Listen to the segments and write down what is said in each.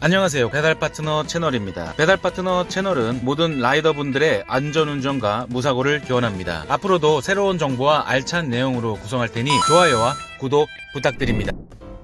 안녕하세요. 배달파트너 채널입니다. 배달파트너 채널은 모든 라이더분들의 안전운전과 무사고를 기원합니다. 앞으로도 새로운 정보와 알찬 내용으로 구성할 테니 좋아요와 구독 부탁드립니다.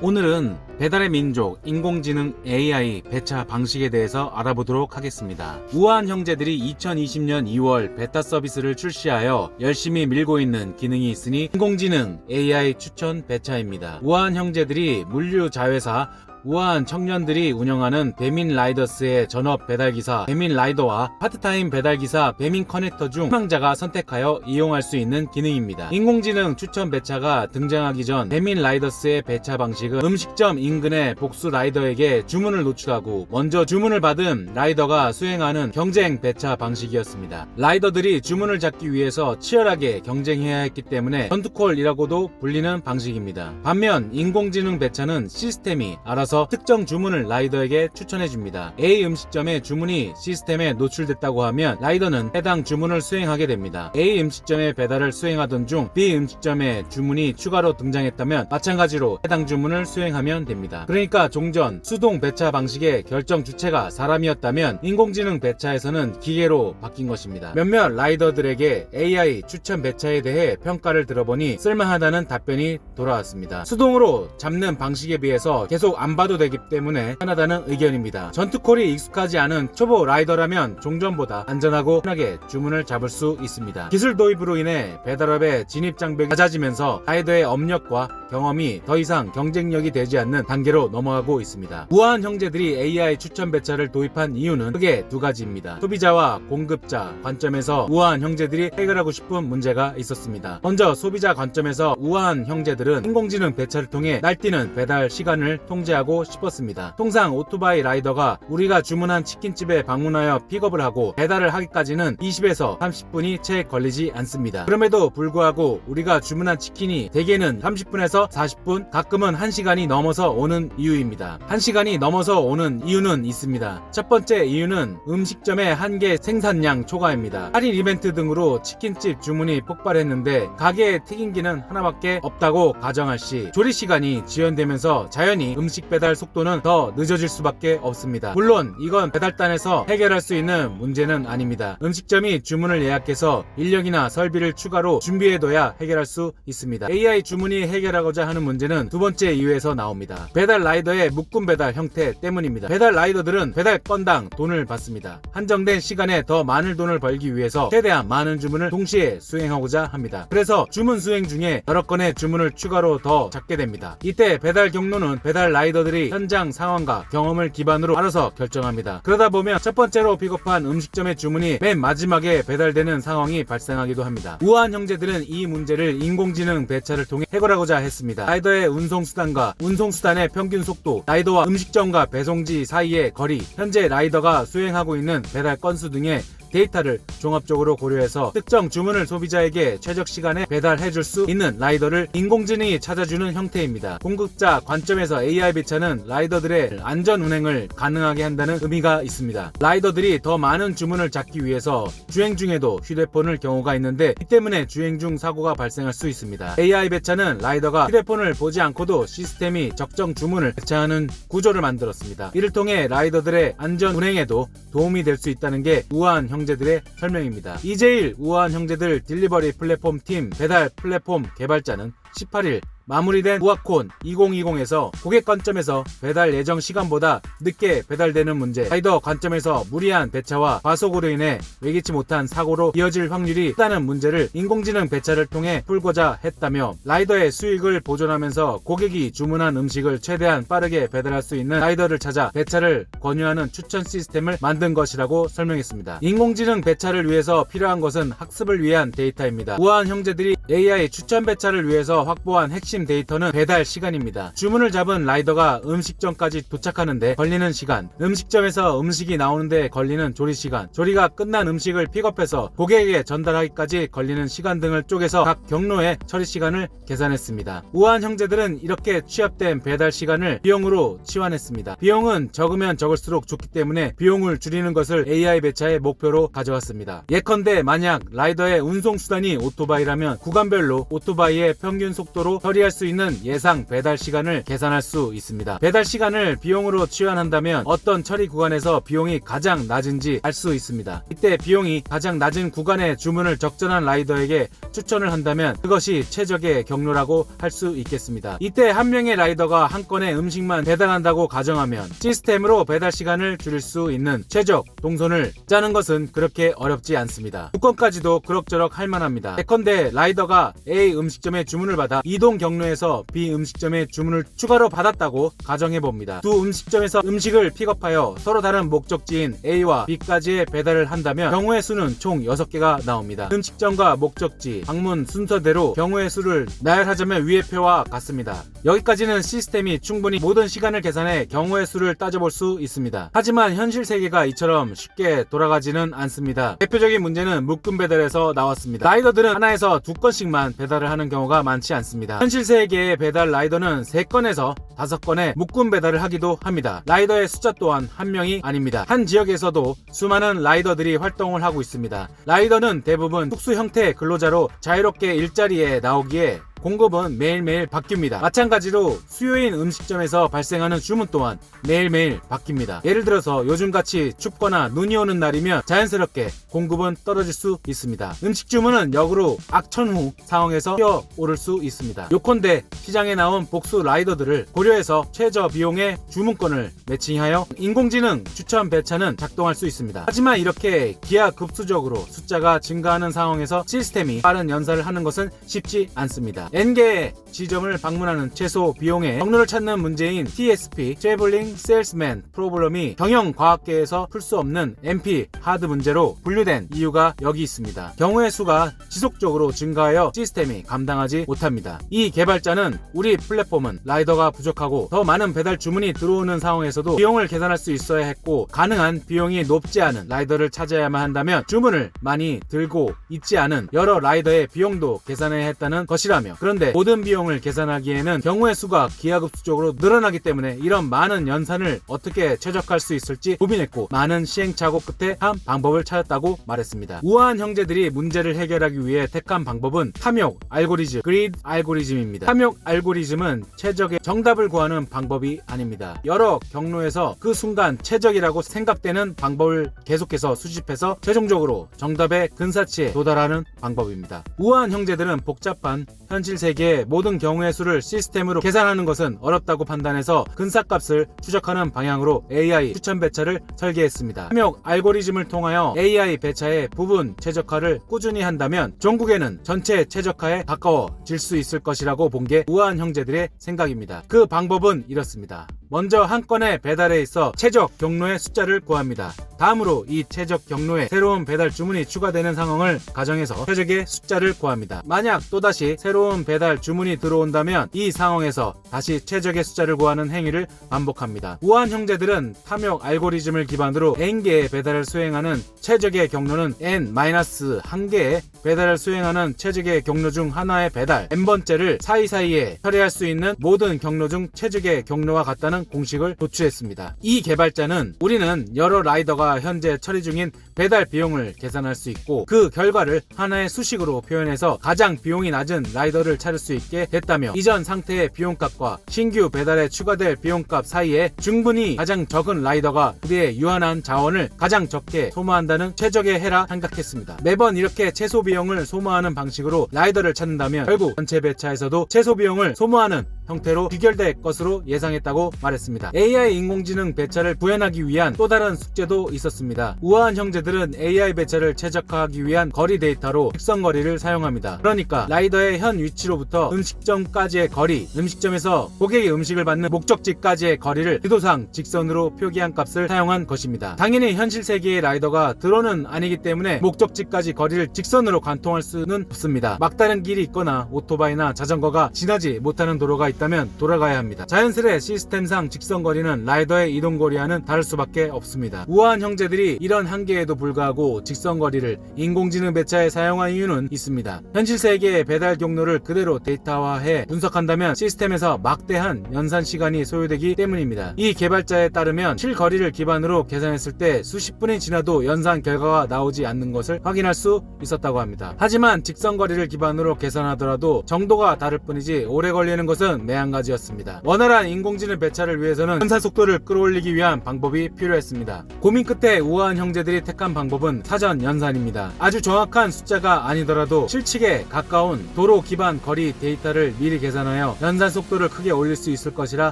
오늘은 배달의 민족 인공지능 AI 배차 방식에 대해서 알아보도록 하겠습니다. 우한 형제들이 2020년 2월 베타 서비스를 출시하여 열심히 밀고 있는 기능이 있으니 인공지능 AI 추천 배차입니다. 우한 형제들이 물류 자회사 우한 청년들이 운영하는 배민 라이더스의 전업 배달기사 배민 라이더와 파트타임 배달기사 배민 커넥터 중 희망자가 선택하여 이용할 수 있는 기능입니다. 인공지능 추천 배차가 등장하기 전 배민 라이더스의 배차 방식은 음식점 인근의 복수 라이더에게 주문을 노출하고 먼저 주문을 받은 라이더가 수행하는 경쟁 배차 방식이었습니다. 라이더들이 주문을 잡기 위해서 치열하게 경쟁해야 했기 때문에 전투콜이라고도 불리는 방식입니다. 반면 인공지능 배차는 시스템이 알아서 특정 주문을 라이더에게 추천해줍니다. A 음식점의 주문이 시스템에 노출됐다고 하면 라이더는 해당 주문을 수행하게 됩니다. A 음식점의 배달을 수행하던 중 B 음식점의 주문이 추가로 등장했다면 마찬가지로 해당 주문을 수행하면 됩니다. 그러니까 종전 수동 배차 방식의 결정 주체가 사람이었다면 인공지능 배차에서는 기계로 바뀐 것입니다. 몇몇 라이더들에게 AI 추천 배차에 대해 평가를 들어보니 쓸만하다는 답변이 돌아왔습니다. 수동으로 잡는 방식에 비해서 계속 안 봐도 되기 때문에 편하다는 의견입니다. 전투콜이 익숙하지 않은 초보 라이더라면 종전보다 안전하고 편하게 주문을 잡을 수 있습니다. 기술 도입으로 인해 배달업의 진입 장벽이 낮아지면서 라이더의 업력과 경험이 더 이상 경쟁력이 되지 않는 단계로 넘어가고 있습니다. 우한 형제들이 AI 추천 배차를 도입한 이유는 크게 두 가지입니다. 소비자와 공급자 관점에서 우한 형제들이 해결하고 싶은 문제가 있었습니다. 먼저 소비자 관점에서 우한 형제들은 인공지능 배차를 통해 날뛰는 배달 시간을 통제하고 싶었습니다. 통상 오토바이 라이더가 우리가 주문한 치킨집에 방문하여 픽업을 하고 배달을 하기까지는 20에서 30분이 채 걸리지 않습니다. 그럼에도 불구하고 우리가 주문한 치킨이 대개는 30분에서 40분, 가끔은 1시간이 넘어서 오는 이유입니다. 1시간이 넘어서 오는 이유는 있습니다. 첫 번째 이유는 음식점의 한계 생산량 초과입니다. 할인 이벤트 등으로 치킨집 주문이 폭발했는데 가게에 튀김기는 하나밖에 없다고 가정할 시 조리 시간이 지연되면서 자연히 음식 배달 속도는 더 늦어질 수밖에 없습니다. 물론 이건 배달단에서 해결할 수 있는 문제는 아닙니다. 음식점이 주문을 예약해서 인력이나 설비를 추가로 준비해둬야 해결할 수 있습니다. AI 주문이 해결하고자 하는 문제는 두 번째 이유에서 나옵니다. 배달 라이더의 묶음 배달 형태 때문입니다. 배달 라이더들은 배달 건당 돈을 받습니다. 한정된 시간에 더 많은 돈을 벌기 위해서 최대한 많은 주문을 동시에 수행하고자 합니다. 그래서 주문 수행 중에 여러 건의 주문을 추가로 더 잡게 됩니다. 이때 배달 경로는 배달 라이더들이 현장 상황과 경험을 기반으로 알아서 결정합니다. 그러다 보면 첫 번째로 픽업한 음식점의 주문이 맨 마지막에 배달되는 상황이 발생하기도 합니다. 우한 형제들은 이 문제를 인공지능 배차를 통해 해결하고자 했습니다. 라이더의 운송수단과 운송수단의 평균 속도, 라이더와 음식점과 배송지 사이의 거리, 현재 라이더가 수행하고 있는 배달 건수 등의 데이터를 종합적으로 고려해서 특정 주문을 소비자에게 최적 시간에 배달해줄 수 있는 라이더를 인공지능이 찾아주는 형태입니다. 공급자 관점에서 AI 배차는 라이더들의 안전 운행을 가능하게 한다는 의미가 있습니다. 라이더들이 더 많은 주문을 잡기 위해서 주행 중에도 휴대폰을 경우가 있는데 이 때문에 주행 중 사고가 발생할 수 있습니다. AI 배차는 라이더가 휴대폰을 보지 않고도 시스템이 적정 주문을 배차하는 구조를 만들었습니다. 이를 통해 라이더들의 안전 운행에도 도움이 될 수 있다는 게 우한 형제들의 설명입니다. 이제일 우한 형제들 딜리버리 플랫폼 팀 배달 플랫폼 개발자는 18일 마무리된 우아콘 2020에서 고객 관점에서 배달 예정 시간보다 늦게 배달되는 문제, 라이더 관점에서 무리한 배차와 과속으로 인해 예기치 못한 사고로 이어질 확률이 크다는 문제를 인공지능 배차를 통해 풀고자 했다며 라이더의 수익을 보존하면서 고객이 주문한 음식을 최대한 빠르게 배달할 수 있는 라이더를 찾아 배차를 권유하는 추천 시스템을 만든 것이라고 설명했습니다. 인공지능 배차를 위해서 필요한 것은 학습을 위한 데이터입니다. 우한 형제들이 AI 추천 배차를 위해서 확보한 핵심 데이터는 배달 시간입니다. 주문을 잡은 라이더가 음식점까지 도착하는데 걸리는 시간, 음식점에서 음식이 나오는데 걸리는 조리 시간, 조리가 끝난 음식을 픽업해서 고객에게 전달하기까지 걸리는 시간 등을 쪼개서 각 경로의 처리 시간을 계산했습니다. 우한 형제들은 이렇게 취합된 배달 시간을 비용으로 치환했습니다. 비용은 적으면 적을수록 좋기 때문에 비용을 줄이는 것을 AI 배차의 목표로 가져왔습니다. 예컨대 만약 라이더의 운송수단이 오토바이라면 구간별로 오토바이의 평균 속도로 처리 처리할 수 있는 예상 배달 시간을 계산할 수 있습니다. 배달 시간을 비용으로 치환한다면 어떤 처리 구간에서 비용이 가장 낮은지 알 수 있습니다. 이때 비용이 가장 낮은 구간의 주문을 적절한 라이더에게 추천을 한다면 그것이 최적의 경로라고 할 수 있겠습니다. 이때 한 명의 라이더가 한 건의 음식만 배달한다고 가정하면 시스템으로 배달 시간을 줄일 수 있는 최적 동선을 짜는 것은 그렇게 어렵지 않습니다. 2건까지도 그럭저럭 할만합니다. 예컨대 라이더가 A 음식점에 주문을 받아 이동 경로에서 B 음식점에 주문을 추가로 받았다고 가정해봅니다. 두 음식점에서 음식을 픽업하여 서로 다른 목적지인 A와 B까지의 배달을 한다면 경우의 수는 총 6개가 나옵니다. 음식점과 목적지, 방문 순서대로 경우의 수를 나열하자면 위의 표와 같습니다. 여기까지는 시스템이 충분히 모든 시간을 계산해 경우의 수를 따져볼 수 있습니다. 하지만 현실 세계가 이처럼 쉽게 돌아가지는 않습니다. 대표적인 문제는 묶음 배달에서 나왔습니다. 라이더들은 하나에서 2건씩만 배달을 하는 경우가 많지 않습니다. 현실 세계의 배달 라이더는 3건에서 5건의 묶음 배달을 하기도 합니다. 라이더의 숫자 또한 한 명이 아닙니다. 한 지역에서도 수많은 라이더들이 활동을 하고 있습니다. 라이더는 대부분 특수 형태의 근로자로 자유롭게 일자리에 나오기에 공급은 매일매일 바뀝니다. 마찬가지로 수요인 음식점에서 발생하는 주문 또한 매일매일 바뀝니다. 예를 들어서 요즘같이 춥거나 눈이 오는 날이면 자연스럽게 공급은 떨어질 수 있습니다. 음식 주문은 역으로 악천후 상황에서 뛰어오를 수 있습니다. 요컨대 시장에 나온 복수 라이더들을 고려해서 최저 비용의 주문권을 매칭하여 인공지능 추천 배차는 작동할 수 있습니다. 하지만 이렇게 기하급수적으로 숫자가 증가하는 상황에서 시스템이 빠른 연사를 하는 것은 쉽지 않습니다. N개의 지점을 방문하는 최소 비용의 경로를 찾는 문제인 TSP (Traveling Salesman) 프로블럼이 경영과학계에서 풀 수 없는 MP 하드 문제로 분류된 이유가 여기 있습니다. 경우의 수가 지속적으로 증가하여 시스템이 감당하지 못합니다. 이 개발자는 우리 플랫폼은 라이더가 부족하고 더 많은 배달 주문이 들어오는 상황에서도 비용을 계산할 수 있어야 했고 가능한 비용이 높지 않은 라이더를 찾아야만 한다면 주문을 많이 들고 있지 않은 여러 라이더의 비용도 계산해야 했다는 것이라며 그런데 모든 비용을 계산하기에는 경우의 수가 기하급수적으로 늘어나기 때문에 이런 많은 연산을 어떻게 최적화할 수 있을지 고민했고 많은 시행착오 끝에 한 방법을 찾았다고 말했습니다. 우아한 형제들이 문제를 해결하기 위해 택한 방법은 탐욕 알고리즘, 그리드 알고리즘입니다. 탐욕 알고리즘은 최적의 정답을 구하는 방법이 아닙니다. 여러 경로에서 그 순간 최적이라고 생각되는 방법을 계속해서 수집해서 최종적으로 정답의 근사치에 도달하는 방법입니다. 우아한 형제들은 복잡한 현실 세계의 모든 경우의 수를 시스템으로 계산하는 것은 어렵다고 판단해서 근사값을 추적하는 방향으로 AI 추천 배차를 설계했습니다. 탐욕 알고리즘을 통하여 AI 배차의 부분 최적화를 꾸준히 한다면 종국에는 전체 최적화에 가까워질 수 있을 것이라고 본 게 우아한 형제들의 생각입니다. 그 방법은 이렇습니다. 먼저 한 건의 배달에 있어 최적 경로의 숫자를 구합니다. 다음으로 이 최적 경로에 새로운 배달 주문이 추가되는 상황을 가정해서 최적의 숫자를 구합니다. 만약 또다시 새로운 배달 주문이 들어온다면 이 상황에서 다시 최적의 숫자를 구하는 행위를 반복합니다. 우아한 형제들은 탐욕 알고리즘을 기반으로 N개의 배달을 수행하는 최적의 경로는 N-1개의 배달을 수행하는 최적의 경로 중 하나의 배달 N번째를 사이사이에 처리할 수 있는 모든 경로 중 최적의 경로와 같다는 공식을 도출했습니다. 이 개발자는 우리는 여러 라이더가 현재 처리 중인 배달 비용을 계산할 수 있고 그 결과를 하나의 수식으로 표현해서 가장 비용이 낮은 라이더를 찾을 수 있게 됐다며 이전 상태의 비용값과 신규 배달에 추가될 비용값 사이에 충분히 가장 적은 라이더가 우리의 유한한 자원을 가장 적게 소모한다는 최적의 해라 생각했습니다. 매번 이렇게 최소 비용을 소모하는 방식으로 라이더를 찾는다면 결국 전체 배차에서도 최소 비용을 소모하는 형태로 귀결될 것으로 예상했다고 말했습니다. AI 인공지능 배차를 구현하기 위한 또 다른 숙제도 있었습니다. 우아한 형제들은 AI 배차를 최적화하기 위한 거리 데이터로 직선거리를 사용합니다. 그러니까 라이더의 현 위치로부터 음식점까지의 거리, 음식점에서 고객이 음식을 받는 목적지까지의 거리를 지도상 직선으로 표기한 값을 사용한 것입니다. 당연히 현실 세계의 라이더가 드론은 아니기 때문에 목적지까지 거리를 직선으로 관통할 수는 없습니다. 막다른 길이 있거나 오토바이나 자전거가 지나지 못하는 도로가 있다면 있다면 돌아가야 합니다. 자연스레 시스템상 직선거리는 라이더의 이동거리와는 다를 수밖에 없습니다. 우아한 형제들이 이런 한계에도 불구하고 직선거리를 인공지능 배차에 사용한 이유는 있습니다. 현실 세계의 배달 경로를 그대로 데이터화해 분석한다면 시스템에서 막대한 연산 시간이 소요되기 때문입니다. 이 개발자에 따르면 실거리를 기반으로 계산했을 때 수십 분이 지나도 연산 결과가 나오지 않는 것을 확인할 수 있었다고 합니다. 하지만 직선거리를 기반으로 계산하더라도 정도가 다를 뿐이지 오래 걸리는 것은 매한가지였습니다. 원활한 인공지능 배차를 위해서는 연산 속도를 끌어올리기 위한 방법이 필요했습니다. 고민 끝에 우아한 형제들이 택한 방법은 사전 연산입니다. 아주 정확한 숫자가 아니더라도 실측에 가까운 도로 기반 거리 데이터를 미리 계산하여 연산 속도를 크게 올릴 수 있을 것이라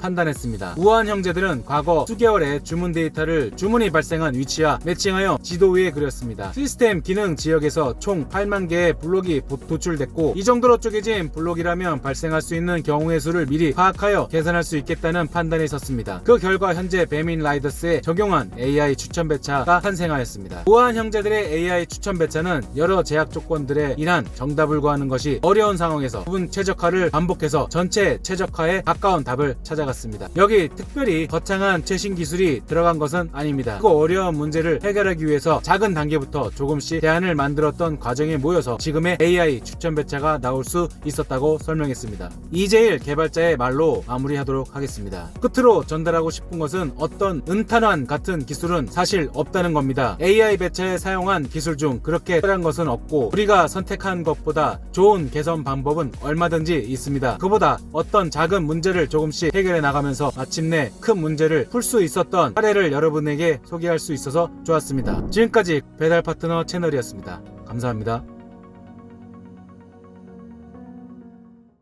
판단했습니다. 우아한 형제들은 과거 수개월의 주문 데이터를 주문이 발생한 위치와 매칭하여 지도 위에 그렸습니다. 시스템 기능 지역에서 총 8만 개의 블록이 도출됐고 이 정도로 쪼개진 블록이라면 발생할 수 있는 경우의 수를 미리 파악하여 계산할 수 있겠다는 판단이 섰습니다. 그 결과 현재 배민 라이더스에 적용한 AI 추천 배차가 탄생하였습니다. 우아한 형제들의 AI 추천 배차는 여러 제약 조건들에 인한 정답을 구하는 것이 어려운 상황에서 부분 최적화를 반복해서 전체 최적화에 가까운 답을 찾아갔습니다. 여기 특별히 거창한 최신 기술이 들어간 것은 아닙니다. 그 어려운 문제를 해결하기 위해서 작은 단계부터 조금씩 대안을 만들었던 과정에 모여서 지금의 AI 추천 배차가 나올 수 있었다고 설명했습니다. 이재일 개발자의 말로 마무리하도록 하겠습니다. 끝으로 전달하고 싶은 것은 어떤 은탄환 같은 기술은 사실 없다는 겁니다. AI 배차에 사용한 기술 중 그렇게 특별한 것은 없고 우리가 선택한 것보다 좋은 개선 방법은 얼마든지 있습니다. 그보다 어떤 작은 문제를 조금씩 해결해 나가면서 마침내 큰 문제를 풀 수 있었던 사례를 여러분에게 소개할 수 있어서 좋았습니다. 지금까지 배달 파트너 채널이었습니다. 감사합니다.